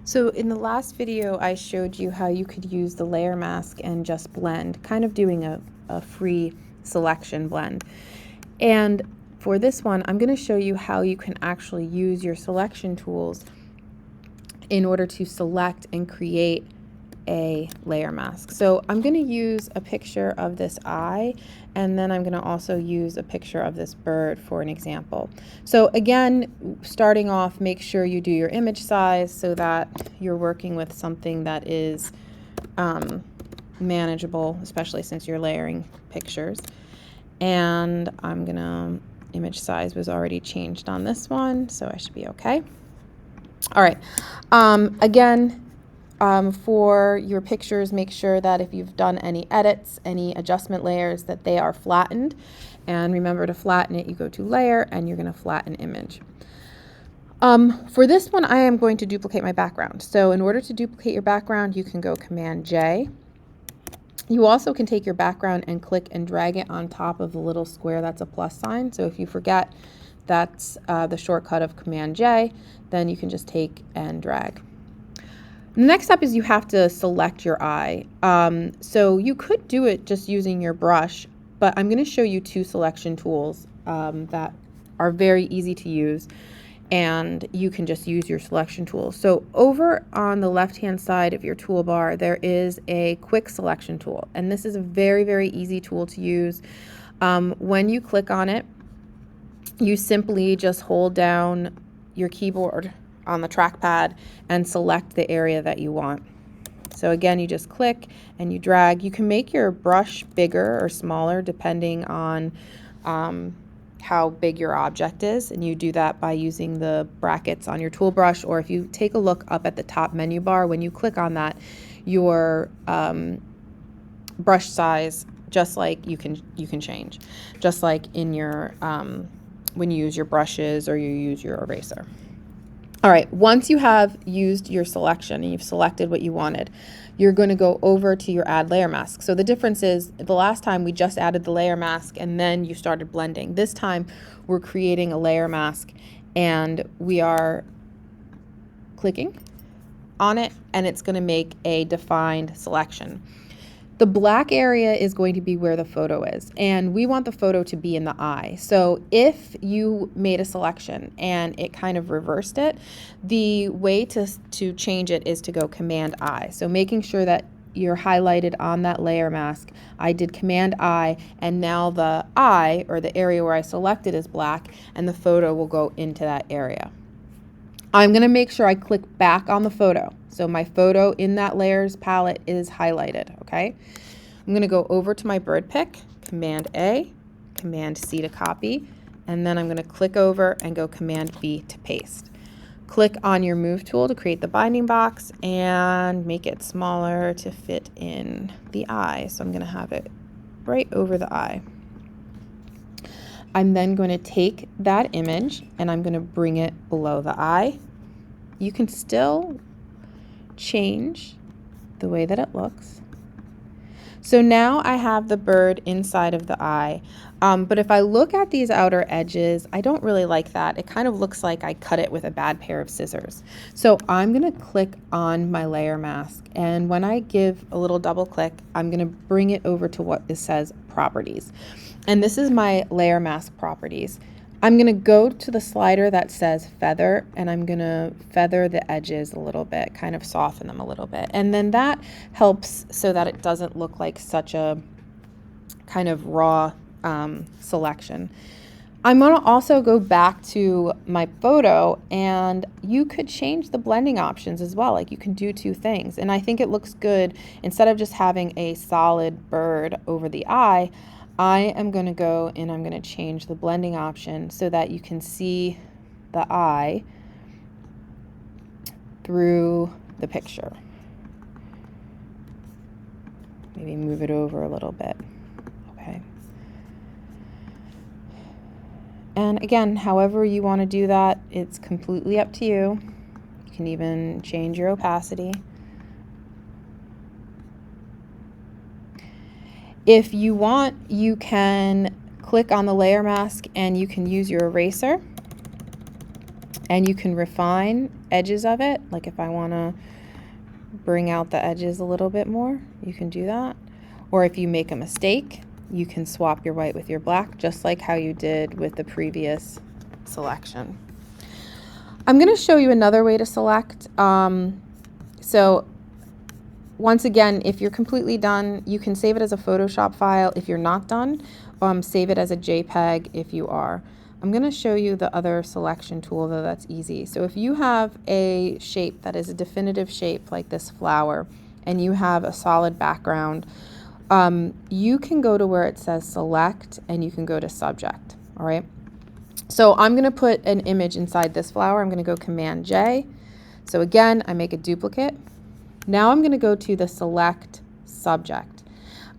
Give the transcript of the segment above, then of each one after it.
So in the last video, I showed you how you could use the layer mask and just blend, kind of doing a free selection blend. And for this one, I'm going to show you how you can actually use your selection tools in order to select and create a layer mask. So I'm going to use a picture of this eye, and then I'm going to also use a picture of this bird for an example. So again, starting off, make sure you do your image size so that you're working with something that is manageable, especially since you're layering pictures. And I'm going to, image size was already changed on this one, so I should be okay. All right. For your pictures, make sure that if you've done any edits, any adjustment layers, that they are flattened. And remember to flatten it, you go to layer and you're going to flatten image. For this one, I am going to duplicate my background. So in order to duplicate your background, you can go Command J. You also can take your background and click and drag it on top of the little square that's a plus sign. So if you forget that's the shortcut of Command J, then you can just take and drag. The next step is you have to select your eye. So you could do it just using your brush, but I'm going to show you two selection tools that are very easy to use, and you can just use your selection tool. So over on the left-hand side of your toolbar, there is a quick selection tool, and this is a very, very easy tool to use. When you click on it, you simply just hold down your keyboard on the trackpad and select the area that you want. So again, you just click and you drag. You can make your brush bigger or smaller depending on how big your object is, and you do that by using the brackets on your tool brush, or if you take a look up at the top menu bar, when you click on that, your brush size, just like you can change, just like in your when you use your brushes or you use your eraser. All right, once you have used your selection and you've selected what you wanted, you're going to go over to your add layer mask. So the difference is the last time we just added the layer mask and then you started blending. This time we're creating a layer mask and we are clicking on it and it's going to make a defined selection. The black area is going to be where the photo is, and we want the photo to be in the eye. So if you made a selection and it kind of reversed it, the way to change it is to go Command I. So making sure that you're highlighted on that layer mask. I did Command I, and now the eye, or the area where I selected, is black, and the photo will go into that area. I'm going to make sure I click back on the photo. So my photo in that layers palette is highlighted, okay? I'm going to go over to my bird pick, Command A, Command C to copy, and then I'm going to click over and go Command B to paste. Click on your move tool to create the binding box and make it smaller to fit in the eye. So I'm going to have it right over the eye. I'm then going to take that image and I'm going to bring it below the eye. You can still change the way that it looks. So now I have the bird inside of the eye, but if I look at these outer edges, I don't really like that. It kind of looks like I cut it with a bad pair of scissors. So I'm going to click on my layer mask, and when I give a little double click, I'm going to bring it over to what it says properties. And this is my layer mask properties. I'm going to go to the slider that says feather, and I'm going to feather the edges a little bit, kind of soften them a little bit. And then that helps so that it doesn't look like such a kind of raw selection. I'm going to also go back to my photo, and you could change the blending options as well. Like, you can do two things. And I think it looks good. Instead of just having a solid bird over the eye, I am going to go and I'm going to change the blending option so that you can see the eye through the picture. Maybe move it over a little bit. Okay. And again, however you want to do that, it's completely up to you. You can even change your opacity. If you want, you can click on the layer mask and you can use your eraser And you can refine edges of it. Like if I want to bring out the edges a little bit more, you can do that. Or if you make a mistake, you can swap your white with your black, just like how you did with the previous selection. I'm going to show you another way to select. So once again, if you're completely done, you can save it as a Photoshop file. If you're not done, save it as a JPEG if you are. I'm going to show you the other selection tool, though that's easy. So if you have a shape that is a definitive shape like this flower, and you have a solid background, you can go to where it says select and you can go to subject. All right. So I'm going to put an image inside this flower. I'm going to go Command J. So again, I make a duplicate. Now I'm going to go to the select subject.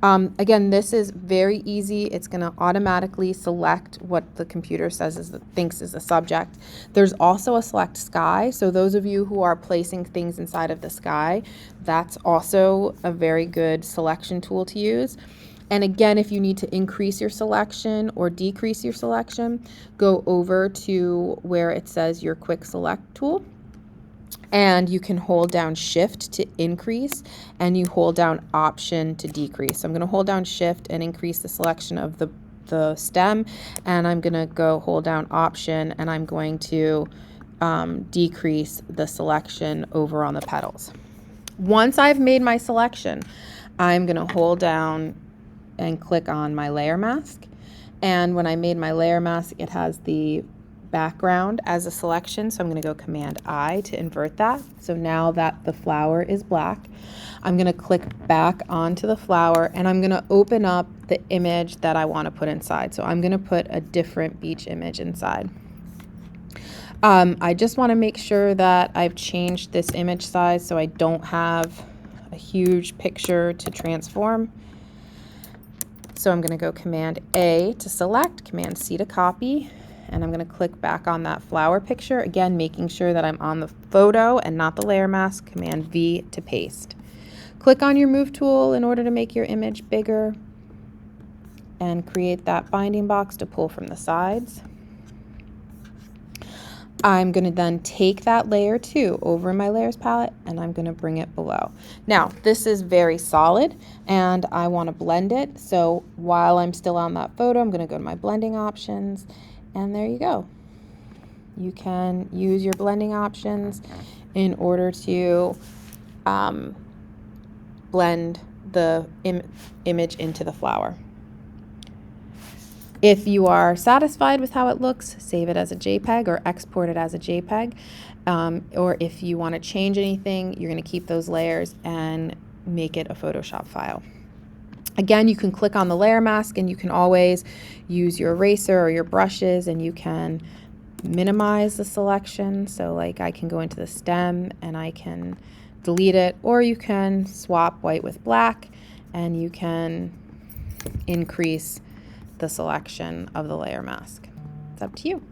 Again, this is very easy. It's going to automatically select what the computer thinks is the subject. There's also a select sky. So those of you who are placing things inside of the sky, that's also a very good selection tool to use. And again, if you need to increase your selection or decrease your selection, go over to where it says your quick select tool. And you can hold down Shift to increase, and you hold down Option to decrease. So I'm going to hold down Shift and increase the selection of the stem, and I'm going to go hold down Option, and I'm going to decrease the selection over on the petals. Once I've made my selection, I'm going to hold down and click on my layer mask. And when I made my layer mask, it has the background as a selection, so I'm going to go Command I to invert that. So now that the flower is black, I'm going to click back onto the flower, and I'm going to open up the image that I want to put inside. So I'm going to put a different beach image inside. I just want to make sure that I've changed this image size so I don't have a huge picture to transform. So I'm going to go Command A to select, Command C to copy, and I'm going to click back on that flower picture, again making sure that I'm on the photo and not the layer mask, Command V to paste. Click on your move tool in order to make your image bigger and create that binding box to pull from the sides. I'm going to then take that layer 2 over in my layers palette, and I'm going to bring it below. Now this is very solid and I want to blend it, so while I'm still on that photo, I'm going to go to my blending options, and there you go. You can use your blending options in order to blend the image into the flower. If you are satisfied with how it looks, save it as a JPEG or export it as a JPEG. Or if you want to change anything, you're going to keep those layers and make it a Photoshop file. Again, you can click on the layer mask, and you can always use your eraser or your brushes, and you can minimize the selection. So like I can go into the stem and I can delete it, or you can swap white with black and you can increase the selection of the layer mask. It's up to you.